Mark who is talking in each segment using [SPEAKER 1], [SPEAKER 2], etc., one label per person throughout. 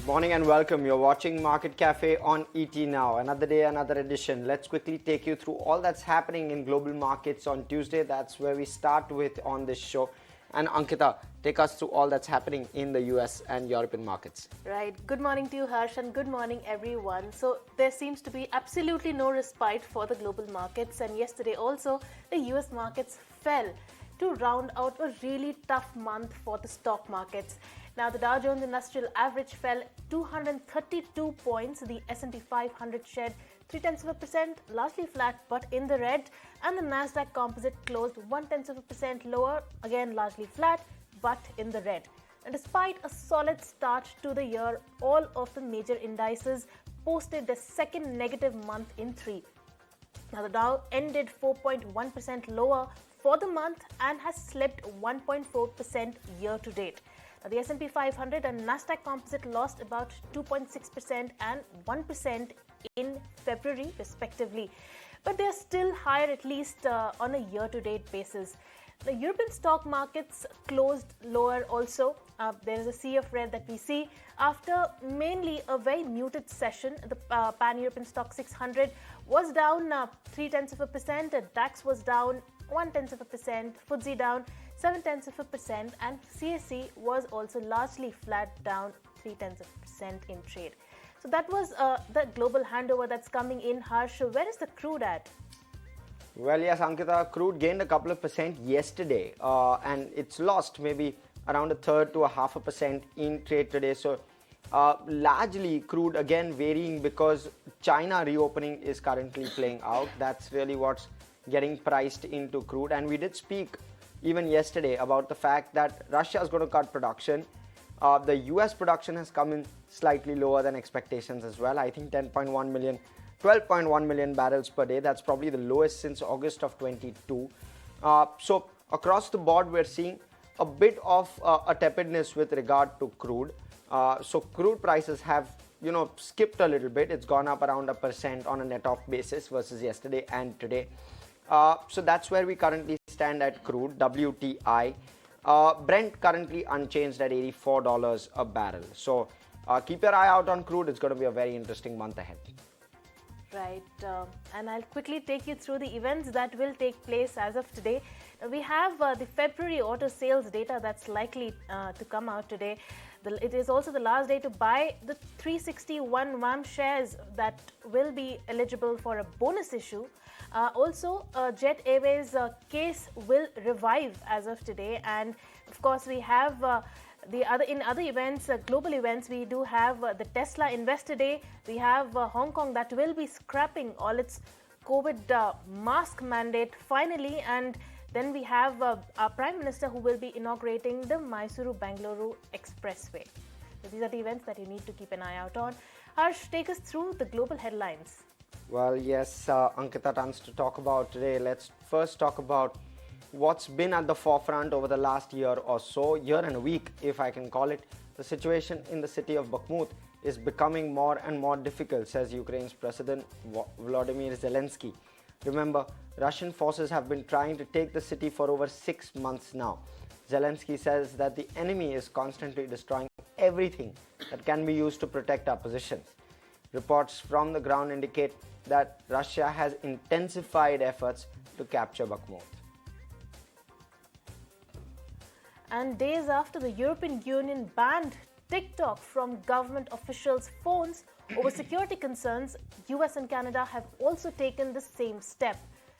[SPEAKER 1] Morning and welcome. You're watching Market Cafe on ET Now. Another day, another edition. Let's quickly take you through all that's happening in global markets on Tuesday. That's where we start with on this show. And Ankita, take us through all that's happening in the US and European markets.
[SPEAKER 2] Right. Good morning to you, Harsh, and good morning, everyone. So there seems to be absolutely no respite for the global markets. And yesterday also, the US markets fell to round out a really tough month for the stock markets. Now, the Dow Jones Industrial Average fell 232 points. The S&P 500 shed 0.3%, largely flat but in the red. And the Nasdaq Composite closed 0.1% lower, again largely flat but in the red. And despite a solid start to the year, all of the major indices posted their second negative month in 3. Now, the Dow ended 4.1% lower for the month and has slipped 1.4% year to date. Now, the S&P 500 and Nasdaq Composite lost about 2.6% and 1% in February, respectively. But they are still higher, at least on a year-to-date basis. The European stock markets closed lower also. There is a sea of red that we see after mainly a very muted session. The Pan-European Stock 600 was down 0.3%. The DAX was down 0.1%. FTSE down 0.7%, and CAC was also largely flat, down 0.3% in trade. So that was the global handover that's coming in. Harsh, where is the crude at?
[SPEAKER 1] Well, yes, Ankita, crude gained a couple of percent yesterday and it's lost maybe around 1/3 to 0.5% in trade today. So largely crude again varying because China reopening is currently playing out. That's really what's getting priced into crude. And we did speak even yesterday about the fact that Russia is going to cut production. The US production has come in slightly lower than expectations as well. I think 12.1 million barrels per day. That's probably the lowest since August of 22. So across the board, we're seeing a bit of a tepidness with regard to crude. So crude prices have, skipped a little bit. It's gone up around 1% on a net off basis versus yesterday and today. So that's where we currently stand at crude, WTI. Brent currently unchanged at $84 a barrel. So keep your eye out on crude. It's going to be a very interesting month ahead.
[SPEAKER 2] Right, and I'll quickly take you through the events that will take place as of today. We have the February auto sales data that's likely to come out today. It is also the last day to buy the 361 WAM shares that will be eligible for a bonus issue. Also, Jet Airways case will revive as of today, and of course we have in other events, global events, we do have the Tesla Investor Day. We have Hong Kong that will be scrapping all its COVID mask mandate finally, and then we have our Prime Minister who will be inaugurating the Mysuru-Bangalore Expressway. So these are the events that you need to keep an eye out on. Harsh, take us through the global headlines.
[SPEAKER 1] Well, yes, Ankita, tons to talk about today. Let's first talk about what's been at the forefront over the last year or so, year and a week, if I can call it. The situation in the city of Bakhmut is becoming more and more difficult, says Ukraine's President Volodymyr Zelensky. Remember, Russian forces have been trying to take the city for over 6 months now. Zelensky says that the enemy is constantly destroying everything that can be used to protect our positions. Reports from the ground indicate that Russia has intensified efforts to capture Bakhmut.
[SPEAKER 2] And days after the European Union banned TikTok from government officials' phones over security concerns, US and Canada have also taken the same step.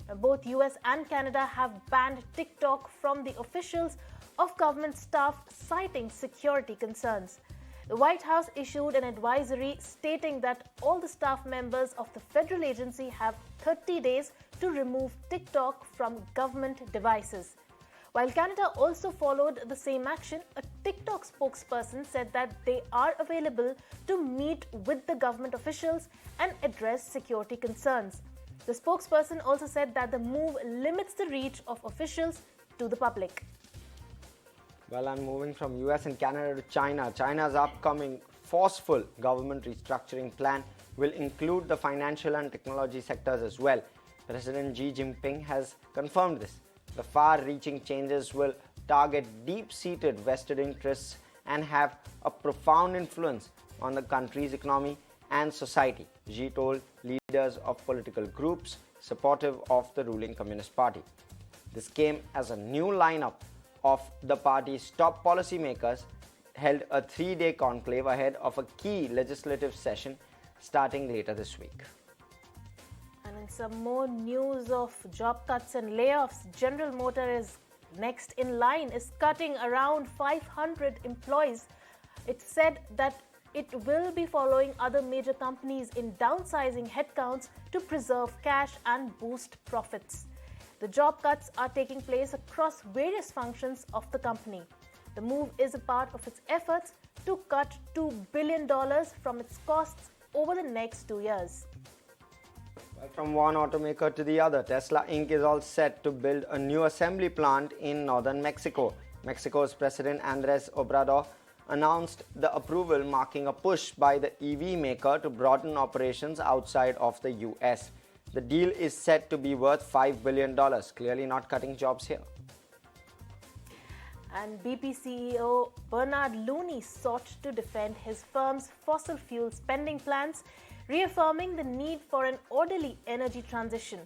[SPEAKER 2] Now, both US and Canada have banned TikTok from the officials of government staff, citing security concerns. The White House issued an advisory stating that all the staff members of the federal agency have 30 days to remove TikTok from government devices. While Canada also followed the same action, a TikTok spokesperson said that they are available to meet with the government officials and address security concerns. The spokesperson also said that the move limits the reach of officials to the public.
[SPEAKER 1] Well, I'm moving from US and Canada to China. China's upcoming forceful government restructuring plan will include the financial and technology sectors as well. President Xi Jinping has confirmed this. The far-reaching changes will target deep-seated vested interests and have a profound influence on the country's economy and society, Xi told leaders of political groups supportive of the ruling Communist Party. This came as a new lineup of the party's top policymakers held a 3-day conclave ahead of a key legislative session starting later this week.
[SPEAKER 2] And in some more news of job cuts and layoffs, General Motors next in line is cutting around 500 employees. It said that it will be following other major companies in downsizing headcounts to preserve cash and boost profits. The job cuts are taking place across various functions of the company. The move is a part of its efforts to cut $2 billion from its costs over the next 2 years.
[SPEAKER 1] Well, from one automaker to the other, Tesla Inc. is all set to build a new assembly plant in northern Mexico. Mexico's President Andrés Obrador announced the approval, marking a push by the EV maker to broaden operations outside of the US. The deal is set to be worth $5 billion, clearly not cutting jobs here.
[SPEAKER 2] And BP CEO Bernard Looney sought to defend his firm's fossil fuel spending plans, reaffirming the need for an orderly energy transition.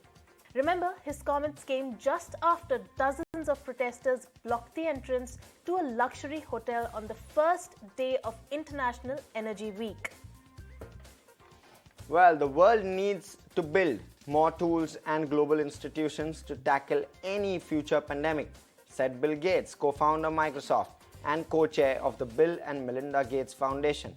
[SPEAKER 2] Remember, his comments came just after dozens of protesters blocked the entrance to a luxury hotel on the first day of International Energy Week.
[SPEAKER 1] Well, the world needs to build more tools and global institutions to tackle any future pandemic, said Bill Gates, co-founder of Microsoft and co-chair of the Bill and Melinda Gates Foundation.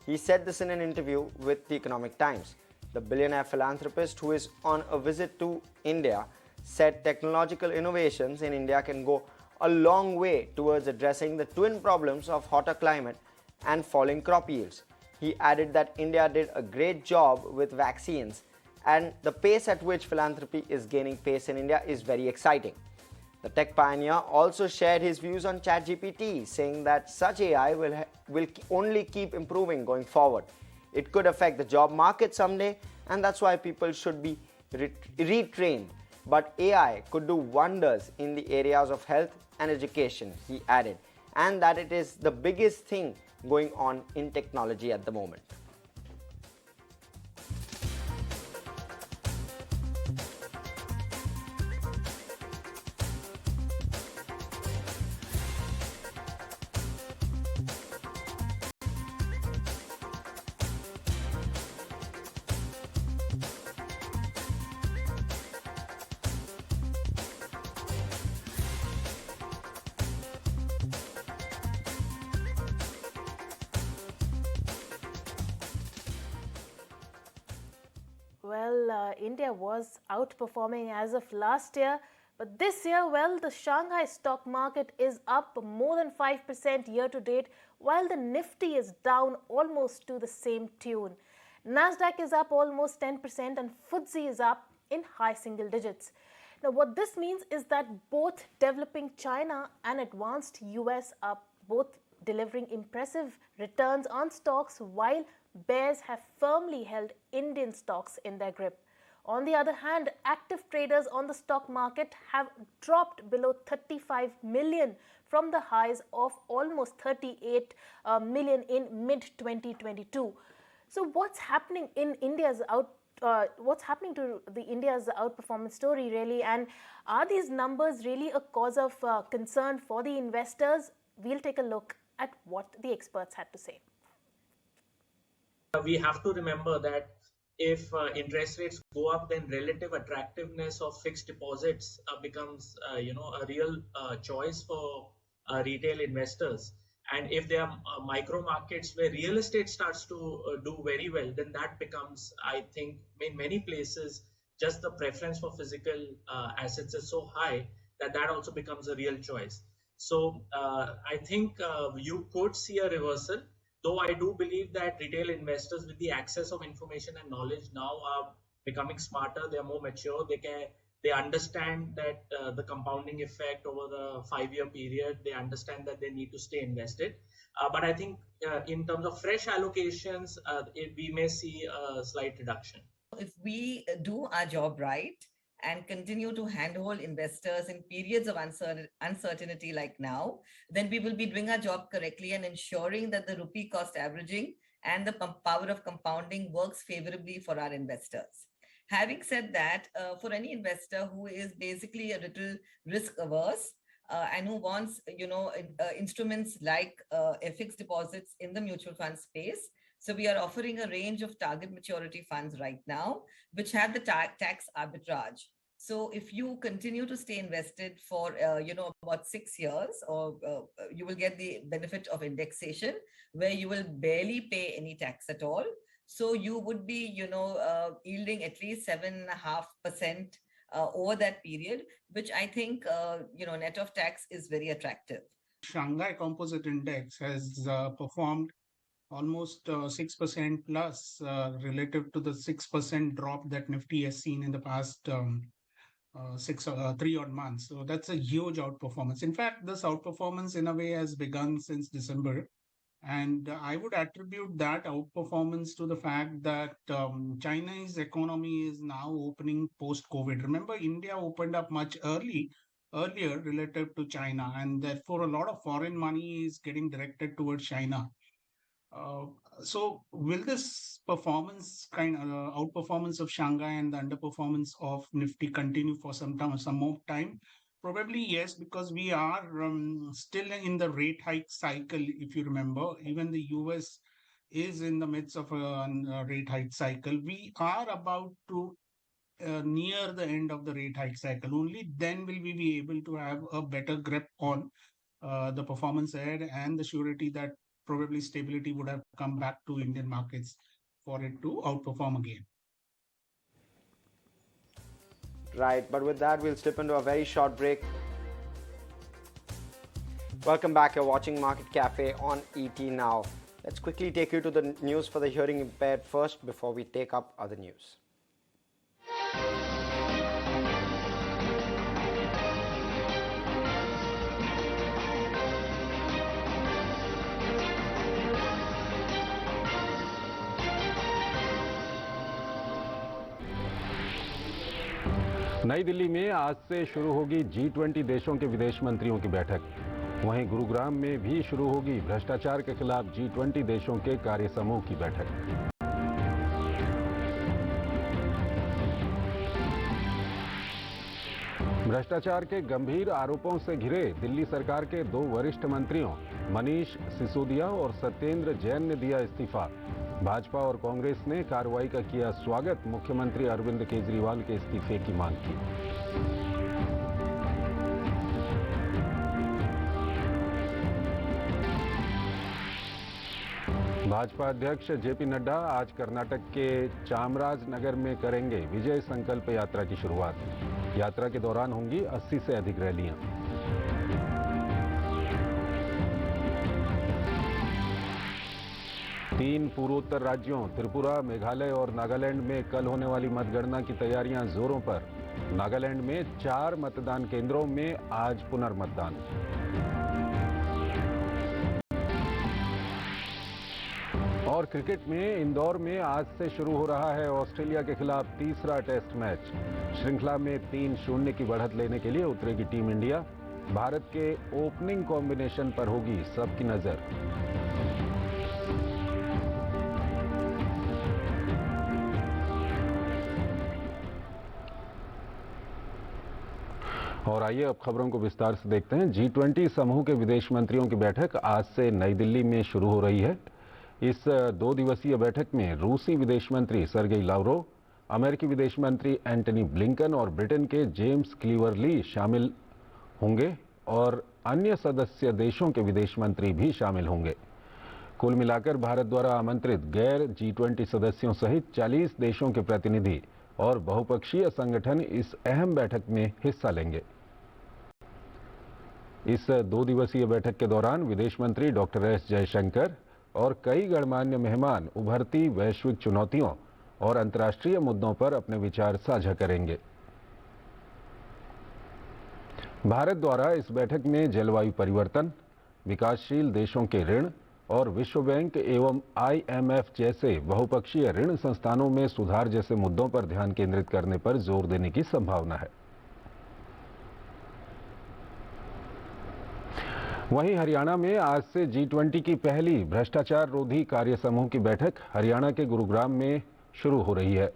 [SPEAKER 1] He said this in an interview with the Economic Times. The billionaire philanthropist, who is on a visit to India, said technological innovations in India can go a long way towards addressing the twin problems of hotter climate and falling crop yields. He added that India did a great job with vaccines, and the pace at which philanthropy is gaining pace in India is very exciting. The tech pioneer also shared his views on ChatGPT, saying that such AI will only keep improving going forward. It could affect the job market someday, and that's why people should be retrained. But AI could do wonders in the areas of health and education, he added, and that it is the biggest thing going on in technology at the moment.
[SPEAKER 2] Well, India was outperforming as of last year, but this year, well, the Shanghai stock market is up more than 5% year to date, while the Nifty is down almost to the same tune. Nasdaq is up almost 10% and FTSE is up in high single digits. Now, what this means is that both developing China and advanced US are both delivering impressive returns on stocks, while bears have firmly held Indian stocks in their grip. On the other hand, active traders on the stock market have dropped below 35 million from the highs of almost 38 million in mid-2022. So what's happening in what's happening to the India's outperformance story really, and are these numbers really a cause of concern for the investors? We'll take a look at what the experts had to say.
[SPEAKER 3] We have to remember that if interest rates go up, then relative attractiveness of fixed deposits becomes a real choice for retail investors. And if there are micro markets where real estate starts to do very well, then that becomes, I think, in many places, just the preference for physical assets is so high that that also becomes a real choice. So I think you could see a reversal. Though I do believe that retail investors, with the access of information and knowledge, now are becoming smarter. They are more mature. They understand that the compounding effect over the 5-year period. They understand that they need to stay invested. But I think in terms of fresh allocations, we may see a slight reduction.
[SPEAKER 4] If we do our job right and continue to handhold investors in periods of uncertainty like now, then we will be doing our job correctly and ensuring that the rupee cost averaging and the power of compounding works favorably for our investors. Having said that, for any investor who is basically a little risk averse, and who wants, instruments like fixed deposits in the mutual fund space, so we are offering a range of target maturity funds right now, which have the tax arbitrage. So if you continue to stay invested for, about 6 years, or you will get the benefit of indexation, where you will barely pay any tax at all. So you would be, yielding at least 7.5% over that period, which I think, net of tax is very attractive.
[SPEAKER 5] Shanghai Composite Index has performed almost 6% plus relative to the 6% drop that Nifty has seen in the past 3 odd months. So that's a huge outperformance. In fact, this outperformance in a way has begun since December. And I would attribute that outperformance to the fact that China's economy is now opening post-COVID. Remember, India opened up much earlier relative to China, and therefore a lot of foreign money is getting directed towards China. So will this outperformance of Shanghai and the underperformance of Nifty continue for some more time? Probably yes, because we are still in the rate hike cycle. If you remember, even the US is in the midst of a rate hike cycle. We are about to near the end of the rate hike cycle. Only then will we be able to have a better grip on the performance ahead and the surety that probably stability would have come back to Indian markets for it to outperform again.
[SPEAKER 1] Right, but with that, we'll slip into a very short break. Welcome back. You're watching Market Cafe on ET Now. Let's quickly take you to the news for the hearing impaired first before we take up other news.
[SPEAKER 6] नई दिल्ली में आज से शुरू होगी G20 देशों के विदेश मंत्रियों की बैठक। वहीं गुरुग्राम में भी शुरू होगी भ्रष्टाचार के खिलाफ G20 देशों के कार्य समूह की बैठक। भ्रष्टाचार के गंभीर आरोपों से घिरे दिल्ली सरकार के 2 वरिष्ठ मंत्रियों मनीष सिसोदिया और सत्येंद्र जैन ने दिया इस्तीफा। भाजपा और कांग्रेस ने कार्रवाई का किया स्वागत। मुख्यमंत्री अरविंद केजरीवाल के इस्तीफे की मांग की। भाजपा अध्यक्ष जेपी नड्डा आज कर्नाटक के चामराजनगर में करेंगे विजय संकल्प यात्रा की शुरुआत। यात्रा के दौरान होंगी 80 से अधिक रैलियां। तीन पूर्वोत्तर राज्यों त्रिपुरा, मेघालय और नागालैंड में कल होने वाली मतगणना की तैयारियां जोरों पर। नागालैंड में 4 मतदान केंद्रों में आज पुनर्मतदान। और क्रिकेट में इंदौर में आज से शुरू हो रहा है ऑस्ट्रेलिया के खिलाफ तीसरा टेस्ट मैच। श्रृंखला में 3-0 की बढ़त लेने के लिए उतरेगी टीम इंडिया। भारत के ओपनिंग कॉम्बिनेशन पर होगी सबकी नजर। और आइए अब खबरों को विस्तार से देखते हैं। G20 समूह के विदेश मंत्रियों की बैठक आज से नई दिल्ली में शुरू हो रही है। इस 2 दिवसीय बैठक में रूसी विदेश मंत्री सर्गेई लावरोव, अमेरिकी विदेश मंत्री एंटनी ब्लिंकन और ब्रिटेन के जेम्स क्लीवरली शामिल होंगे और अन्य सदस्य देशों के विदेश मंत्री भी शामिल होंगे। कुल मिलाकर भारत द्वारा आमंत्रित गैर G20 सदस्यों सहित 40 देशों के प्रतिनिधि और बहुपक्षीय संगठन इस अहम बैठक में हिस्सा लेंगे। इस 2 दिवसीय बैठक के दौरान विदेश मंत्री डॉक्टर एस जयशंकर और कई गणमान्य मेहमान उभरती वैश्विक चुनौतियों और अंतर्राष्ट्रीय मुद्दों पर अपने विचार साझा करेंगे। भारत द्वारा इस बैठक में जलवायु परिवर्तन, विकासशील देशों के ऋण और विश्व बैंक एवं IMF जैसे बहुपक्षीय ऋण संस्थानों में सुधार जैसे मुद्दों पर ध्यान केंद्रित करने पर जोर देने की संभावना है। वहीं हरियाणा में आज से G20 की पहली भ्रष्टाचार रोधी कार्य समूह की बैठक हरियाणा के गुरुग्राम में शुरू हो रही है।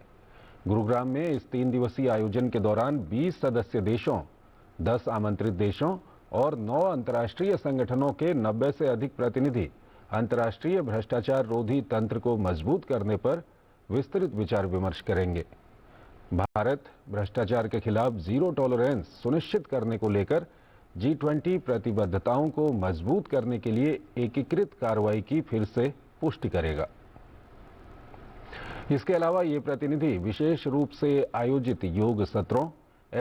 [SPEAKER 6] गुरुग्राम में इस 3 दिवसीय आयोजन के दौरान 20 सदस्य देशों, 10 आमंत्रित देशों और 9 अंतर्राष्ट्रीय संगठनों के 90 से अधिक प्रतिनिधि अंतर्राष्ट्रीय भ्रष्टाचार रोधी तंत्र को मजबूत करने पर विस्तृत विचार विमर्श करेंगे। भारत भ्रष्टाचार के खिलाफ जीरो टॉलरेंस सुनिश्चित करने को लेकर G20 प्रतिबद्धताओं को मजबूत करने के लिए एकीकृत कार्रवाई की फिर से पुष्टि करेगा। इसके अलावा ये प्रतिनिधि विशेष रूप से आयोजित योग सत्रों,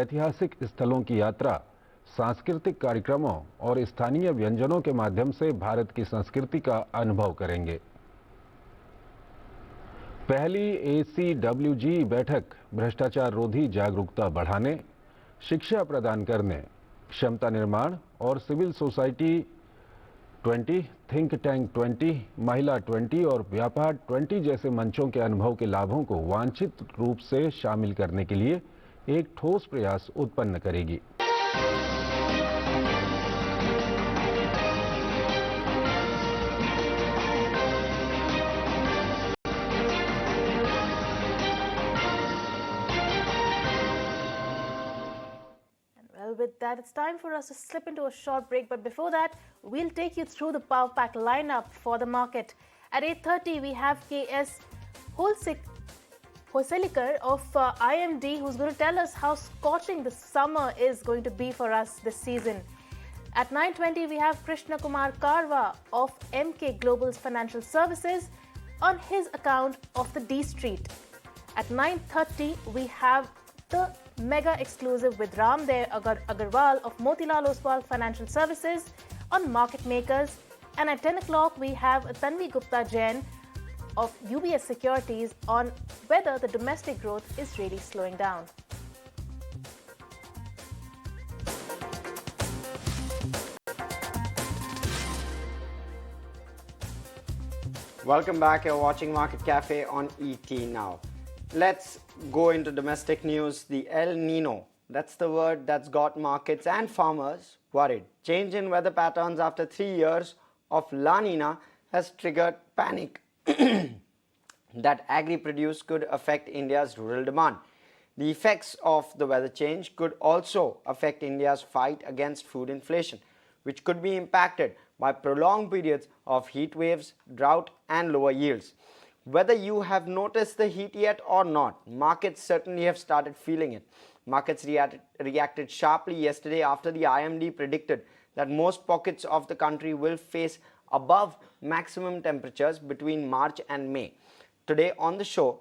[SPEAKER 6] ऐतिहासिक स्थलों की यात्रा, सांस्कृतिक कार्यक्रमों और स्थानीय व्यंजनों के माध्यम से भारत की संस्कृति का अनुभव करेंगे। पहली ACWG बैठक भ्रष्टाचार रोधी जागरूकता बढ़ाने, शिक्षा प्रदान करने, क्षमता निर्माण और सिविल सोसाइटी 20, थिंक टैंक 20, महिला 20 और व्यापार 20 जैसे मंचों के अनुभव के लाभों को वांछित रूप से शामिल करने के लिए एक ठोस प्रयास उत्पन्न करेगी।
[SPEAKER 2] With that, it's time for us to slip into a short break. But before that, we'll take you through the Power Pack lineup for the market. At 8:30, we have KS Hoselikar of IMD, who's going to tell us how scorching the summer is going to be for us this season. At 9:20, we have Krishna Kumar Karwa of MK Global's Financial Services on his account of the D Street. At 9:30, we have the mega exclusive with Ramdev Agarwal of Motilal Oswal Financial Services on market makers. And at 10 o'clock, we have Tanvi Gupta Jain of UBS Securities on whether the domestic growth is really slowing down.
[SPEAKER 1] Welcome back. You're watching Market Cafe on ET Now. Let's go into domestic news. The El Nino, that's the word that's got markets and farmers worried. Change in weather patterns after 3 years of La Nina has triggered panic that agri-produce could affect India's rural demand. The effects of the weather change could also affect India's fight against food inflation, which could be impacted by prolonged periods of heat waves, drought and lower yields. Whether you have noticed the heat yet or not, markets certainly have started feeling it. Markets reacted sharply yesterday after the IMD predicted that most pockets of the country will face above maximum temperatures between March and May. Today on the show,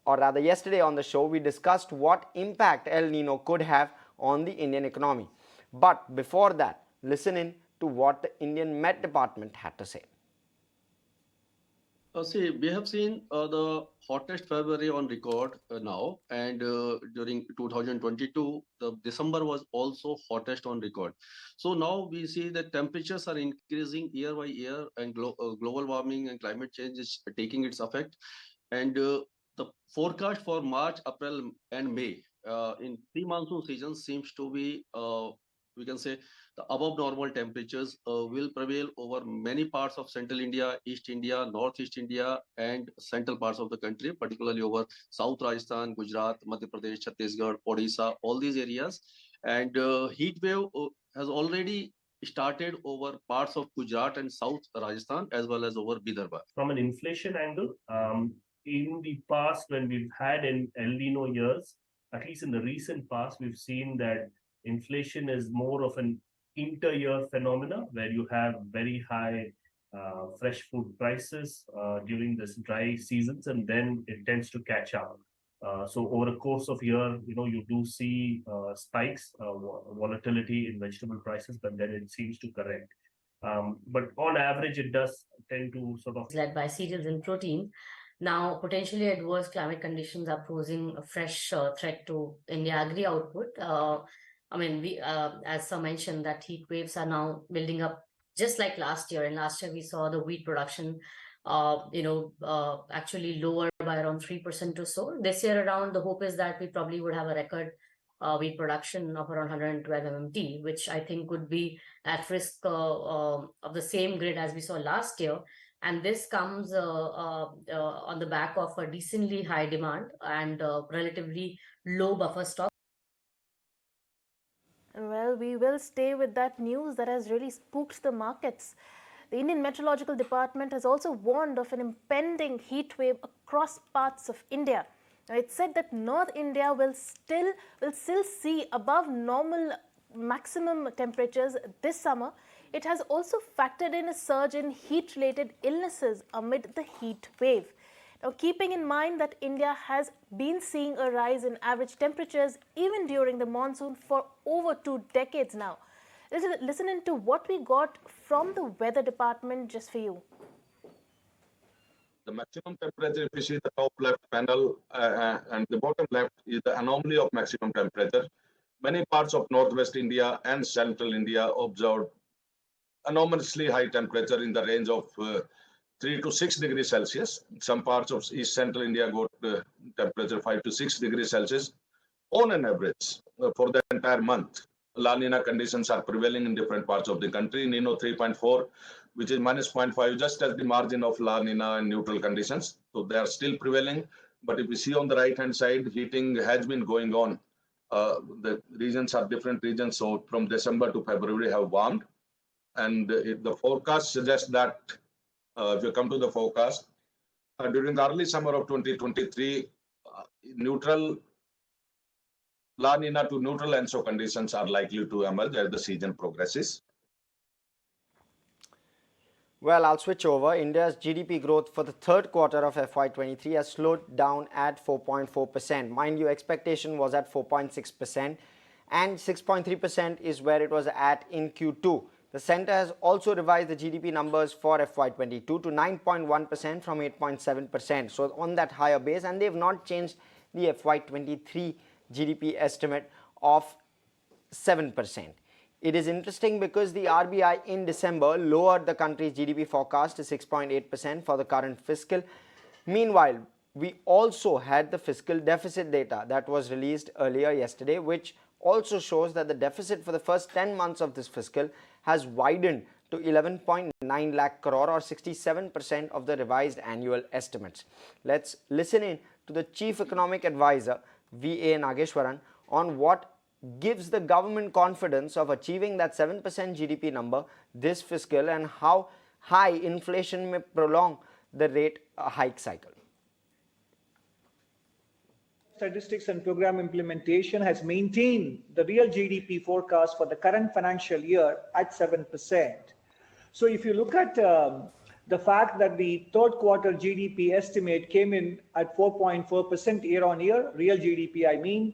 [SPEAKER 1] or rather yesterday on the show, we discussed what impact El Nino could have on the Indian economy. But before that, listen in to what the Indian Met Department had to say.
[SPEAKER 7] See, we have seen the hottest February on record now, and during 2022, the December was also hottest on record. So now we see that temperatures are increasing year by year, and global warming and climate change is taking its effect. And the forecast for March, April, and May in pre-monsoon season seems to be, we can say, the above normal temperatures will prevail over many parts of central India, East India, Northeast India, and central parts of the country, particularly over South Rajasthan, Gujarat, Madhya Pradesh, Chhattisgarh, Odisha, all these areas. And heat wave has already started over parts of Gujarat and South Rajasthan, as well as over Vidarbha.
[SPEAKER 8] From an inflation angle, in the past, when we've had an El Nino years, at least in the recent past, we've seen that inflation is more of an inter-year phenomena where you have very high fresh food prices during this dry seasons, and then it tends to catch up. So over a course of year, you do see spikes, volatility in vegetable prices, but then it seems to correct. But on average, it does tend to sort of
[SPEAKER 9] led by cereals and protein. Now, potentially adverse climate conditions are posing a fresh threat to India agri output. We, as Sir mentioned, that heat waves are now building up just like last year. And last year we saw the wheat production, actually lower by around 3% or so. This year around, the hope is that we probably would have a record wheat production of around 112 MMT, which I think would be at risk of the same grade as we saw last year. And this comes on the back of a decently high demand and relatively low buffer stock.
[SPEAKER 2] Well, we will stay with that news that has really spooked the markets. The Indian Meteorological Department has also warned of an impending heat wave across parts of India. Now, it said that North India will still see above normal maximum temperatures this summer. It has also factored in a surge in heat-related illnesses amid the heat wave. Now, keeping in mind that India has been seeing a rise in average temperatures even during the monsoon for over 2 decades now. Listen into what we got from the weather department just for you.
[SPEAKER 10] The maximum temperature, if you see the top left panel and the bottom left, is the anomaly of maximum temperature. Many parts of northwest India and central India observed anomalously high temperature in the range of 3 to 6 degrees Celsius. Some parts of east central India got temperature 5 to 6 degrees Celsius on an average for the entire month. La Nina conditions are prevailing in different parts of the country. Nino 3.4, which is minus 0.5, just as the margin of La Nina and neutral conditions. So they are still prevailing. But if you see on the right-hand side, heating has been going on. The regions are different regions. So from December to February have warmed. And the forecast suggests that, if you come to the forecast, during the early summer of 2023, neutral La Nina to neutral ENSO conditions are likely to emerge as the season progresses.
[SPEAKER 1] Well, I'll switch over. India's GDP growth for the third quarter of FY23 has slowed down at 4.4%. Mind you, expectation was at 4.6%, and 6.3% is where it was at in Q2. The centre has also revised the GDP numbers for FY22 to 9.1% from 8.7%. So on that higher base, and they've not changed the FY23 GDP estimate of 7%. It is interesting because the RBI in December lowered the country's GDP forecast to 6.8% for the current fiscal. Meanwhile, we also had the fiscal deficit data that was released earlier yesterday, which also shows that the deficit for the first 10 months of this fiscal has widened to 11.9 lakh crore, or 67% of the revised annual estimates. Let's listen in to the Chief Economic Advisor, V.A. Nageshwaran, on what gives the government confidence of achieving that 7% GDP number this fiscal and how high inflation may prolong the rate hike cycle.
[SPEAKER 11] Statistics and Program Implementation has maintained the real GDP forecast for the current financial year at 7%. So if you look at the fact that the third quarter GDP estimate came in at 4.4% year on year, real GDP I mean,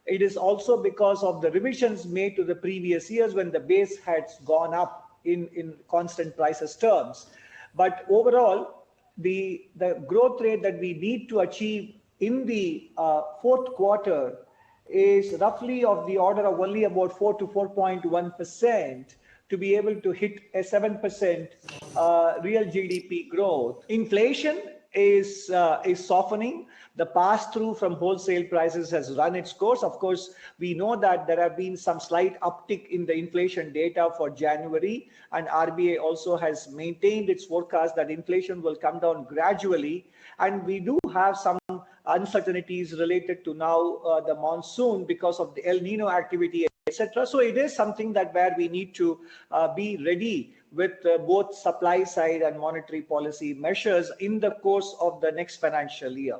[SPEAKER 11] it is also because of the revisions made to the previous years when the base has gone up in constant prices terms. But overall, the growth rate that we need to achieve in the fourth quarter is roughly of the order of only about 4 to 4.1% to be able to hit a 7% real GDP growth. Inflation is softening. The pass-through from wholesale prices has run its course. Of course, we know that there have been some slight uptick in the inflation data for January, and RBI also has maintained its forecast that inflation will come down gradually. And we do have some uncertainties related to now the monsoon because of the El Nino activity, etc. So it is something that where we need to be ready with both supply side and monetary policy measures in the course of the next financial year.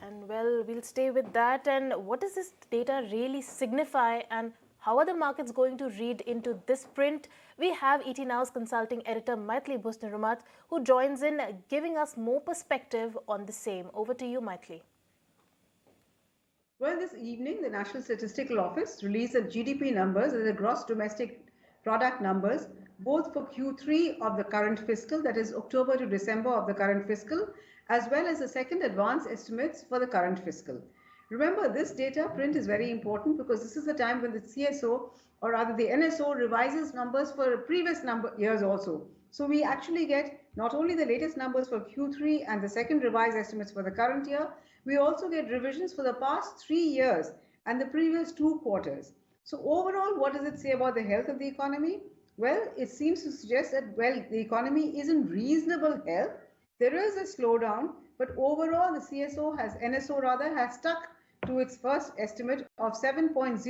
[SPEAKER 2] And well, we'll stay with that. And what does this data really signify, and how are the markets going to read into this print? We have ET Now's consulting editor Maithili Bhusnaramat, who joins in, giving us more perspective on the same. Over to you, Maithili.
[SPEAKER 12] Well, this evening, the National Statistical Office released the GDP numbers and the gross domestic product numbers, both for Q3 of the current fiscal, that is October to December of the current fiscal, as well as the second advance estimates for the current fiscal. Remember, this data print is very important because this is the time when the CSO, or rather the NSO, revises numbers for previous years also. So we actually get not only the latest numbers for Q3 and the second revised estimates for the current year, We also get revisions for the past 3 years and the previous 2 quarters. So overall, what does it say about the health of the economy? Well, it seems to suggest that, well, the economy is in reasonable health. There is a slowdown, but overall the NSO rather, has stuck to its first estimate of 7.0%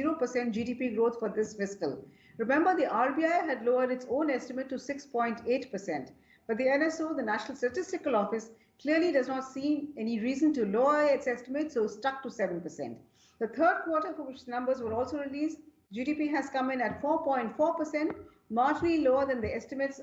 [SPEAKER 12] GDP growth for this fiscal. Remember, the RBI had lowered its own estimate to 6.8%, but the NSO, the National Statistical Office, clearly does not see any reason to lower its estimate, so stuck to 7%. The third quarter, for which numbers were also released, GDP has come in at 4.4%, marginally lower than the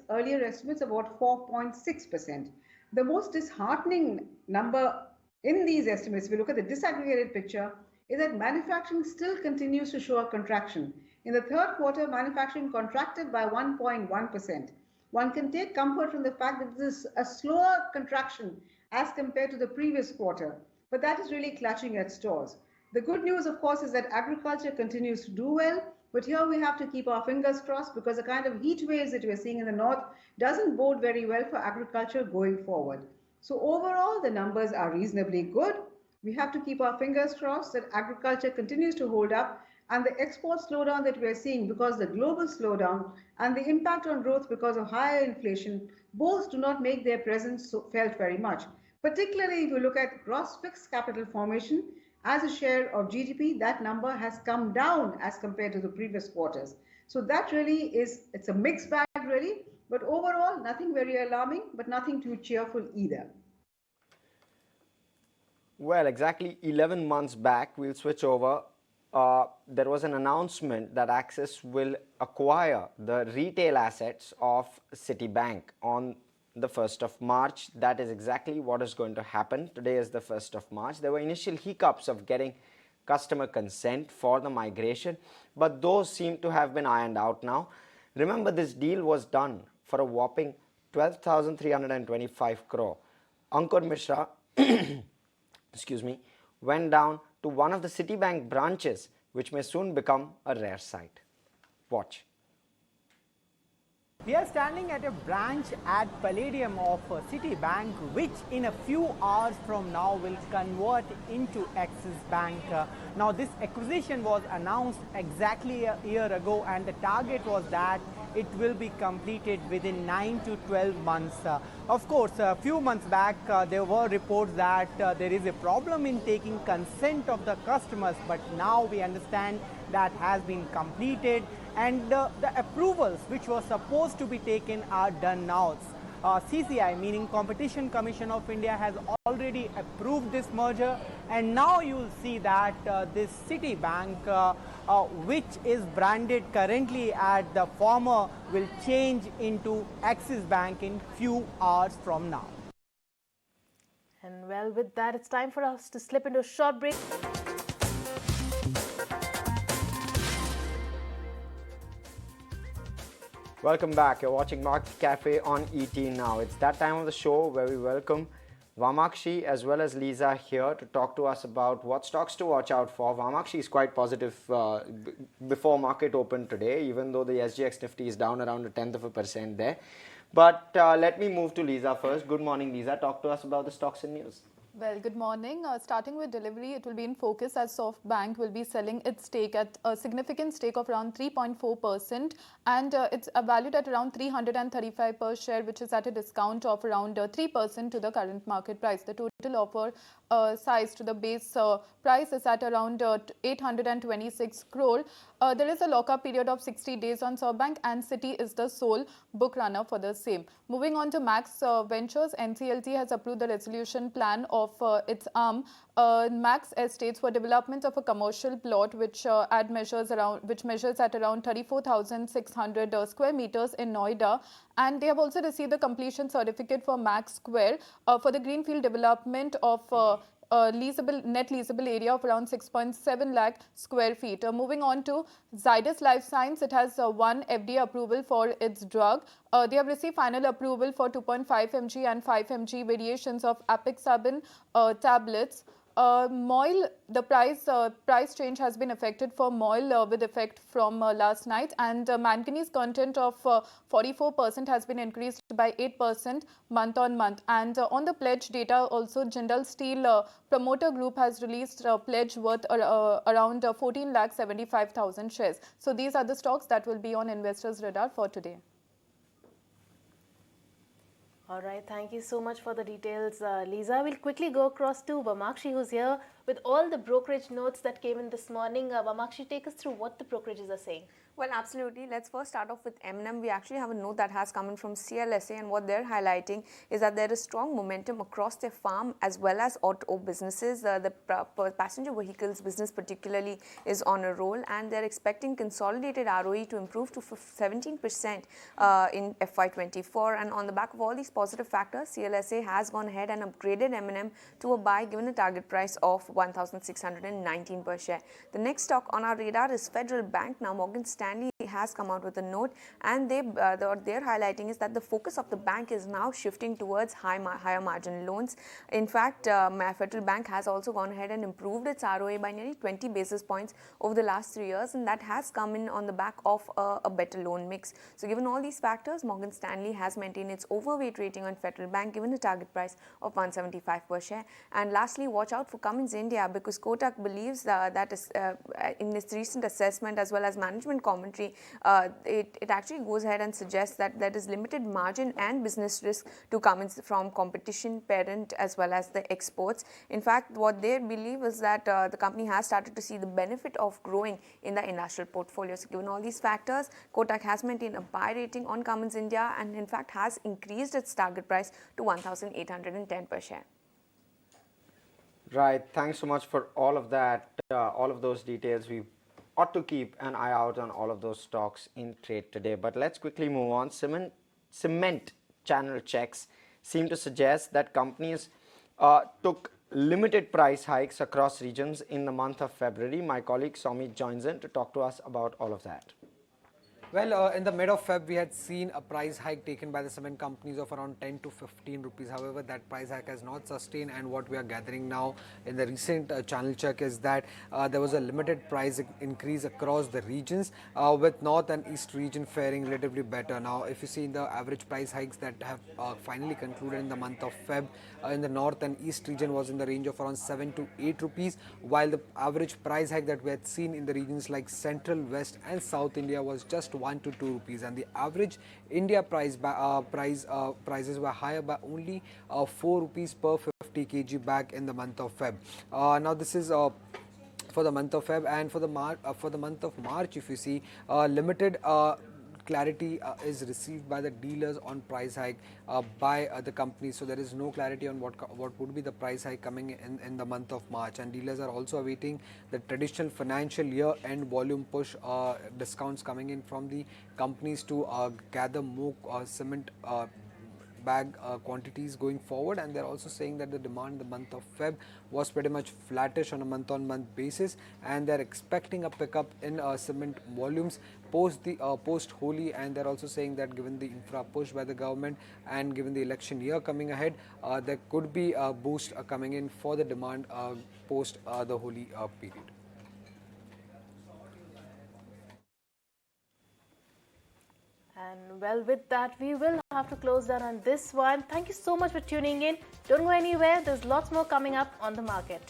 [SPEAKER 12] earlier estimates, about 4.6%. The most disheartening number in these estimates, if you look at the disaggregated picture, is that manufacturing still continues to show a contraction. In the third quarter, manufacturing contracted by 1.1%. One can take comfort from the fact that this is a slower contraction as compared to the previous quarter, but that is really clutching at straws. The good news, of course, is that agriculture continues to do well, but here we have to keep our fingers crossed because the kind of heat waves that we're seeing in the north doesn't bode very well for agriculture going forward. So overall, the numbers are reasonably good. We have to keep our fingers crossed that agriculture continues to hold up, and the export slowdown that we're seeing because the global slowdown and the impact on growth because of higher inflation, both do not make their presence felt very much. Particularly if you look at gross fixed capital formation, as a share of GDP, that number has come down as compared to the previous quarters. So that really it's a mixed bag really, but overall nothing very alarming, but nothing too cheerful either.
[SPEAKER 1] Well, exactly 11 months back, we'll switch over. There was an announcement that Axis will acquire the retail assets of Citibank on the 1st of March. That is exactly what is going to happen. Today is the 1st of March. There were initial hiccups of getting customer consent for the migration, but those seem to have been ironed out now. Remember, this deal was done for a whopping 12,325 crore. Ankur Mishra excuse me, went down to one of the Citibank branches, which may soon become a rare sight. Watch.
[SPEAKER 13] We are standing at a branch at Palladium of Citibank, which in a few hours from now will convert into Axis Bank. Now, this acquisition was announced exactly a year ago, and the target was that it will be completed within 9 to 12 months. Of course, a few months back, there were reports that there is a problem in taking consent of the customers, but now we understand that has been completed, and the approvals which were supposed to be taken are done now. CCI, meaning Competition Commission of India, has already approved this merger, and now you will see that this Citibank, which is branded currently at the former, will change into Axis Bank in few hours from now.
[SPEAKER 2] And well, with that, it's time for us to slip into a short break.
[SPEAKER 1] Welcome back. You're watching Market Cafe on ET Now. It's that time of the show where we welcome Vamakshi as well as Lisa here to talk to us about what stocks to watch out for. Vamakshi is quite positive before market open today, even though the SGX Nifty is down around 0.1% there. But let me move to Lisa first. Good morning, Lisa. Talk to us about the stocks and news.
[SPEAKER 14] Well, good morning. Starting with delivery, it will be in focus as SoftBank will be selling its stake at a significant stake of around 3.4%, and it's valued at around 335 per share, which is at a discount of around 3% to the current market price. The total offer size to the base price is at around 826 crore. There is a lockup period of 60 days on SoftBank, and Citi is the sole book runner for the same. Moving on to Max Ventures, NCLT has approved the resolution plan of its arm, Max Estates, for development of a commercial plot which measures at around 34,600 square meters in Noida, and they have also received the completion certificate for Max Square for the greenfield development of net leasable area of around 6.7 lakh square feet. Moving on to Zydus Life Science, it has one FDA approval for its drug. They have received final approval for 2.5 mg and 5 mg variations of apixaban tablets. Moil, the price change has been affected for Moil with effect from last night, and manganese content of 44% has been increased by 8% month on month. And on the pledge data, also Jindal Steel promoter group has released a pledge worth around 14,75,000 shares. So these are the stocks that will be on investors' radar for today.
[SPEAKER 2] All right, thank you so much for the details, Lisa. We'll quickly go across to Vamakshi, who's here with all the brokerage notes that came in this morning. Vamakshi, take us through what the brokerages are saying.
[SPEAKER 15] Well, absolutely. Let's first start off with M&M. We actually have a note that has come in from CLSA, and what they're highlighting is that there is strong momentum across their farm as well as auto businesses. The passenger vehicles business particularly is on a roll, and they're expecting consolidated ROE to improve to 17% in FY24. And on the back of all these positive factors, CLSA has gone ahead and upgraded M&M to a buy, given a target price of 1,619 per share. The next stock on our radar is Federal Bank. Now, Morgan Stanley has come out with a note, and what they're highlighting is that the focus of the bank is now shifting towards higher margin loans. In fact, Federal Bank has also gone ahead and improved its ROA by nearly 20 basis points over the last 3 years, and that has come in on the back of a better loan mix. So given all these factors, Morgan Stanley has maintained its overweight rating on Federal Bank, given a target price of 175 per share. And lastly, watch out for Cummins India, because Kotak believes that in its recent assessment as well as management commentary, it actually goes ahead and suggests that there is limited margin and business risk to Cummins from competition, parent as well as the exports. In fact, what they believe is that the company has started to see the benefit of growing in the industrial portfolio. So given all these factors, Kotak has maintained a buy rating on Cummins India, and in fact has increased its target price to 1,810 per share.
[SPEAKER 1] Right, thanks so much for all of that, all of those details. We ought to keep an eye out on all of those stocks in trade today. But let's quickly move on. Cement channel checks seem to suggest that companies took limited price hikes across regions in the month of February. My colleague Somi joins in to talk to us about all of that.
[SPEAKER 16] Well, in the mid of Feb, we had seen a price hike taken by the cement companies of around 10 to 15 rupees. However, that price hike has not sustained, and what we are gathering now in the recent channel check is that there was a limited price increase across the regions, with north and east region faring relatively better. Now, if you see the average price hikes that have finally concluded in the month of Feb, in the north and east region was in the range of around 7 to 8 rupees, while the average price hike that we had seen in the regions like central, west and south India was just 1 to 2 rupees, and the average India prices were higher by only 4 rupees per 50 kg bag in the month of Feb. Now this is for the month of Feb, and for the month of March, if you see, limited clarity is received by the dealers on price hike by the companies. So there is no clarity on what would be the price hike coming in the month of March, and dealers are also awaiting the traditional financial year end volume push discounts coming in from the companies to gather more cement bag quantities going forward. And they're also saying that the demand in the month of Feb was pretty much flattish on a month-on-month basis, and they're expecting a pickup in cement volumes post Holi. And they're also saying that given the infra push by the government and given the election year coming ahead, there could be a boost coming in for the demand post the Holi period.
[SPEAKER 2] And well, with that, we will have to close down on this one. Thank you so much for tuning in. Don't go anywhere. There's lots more coming up on the market.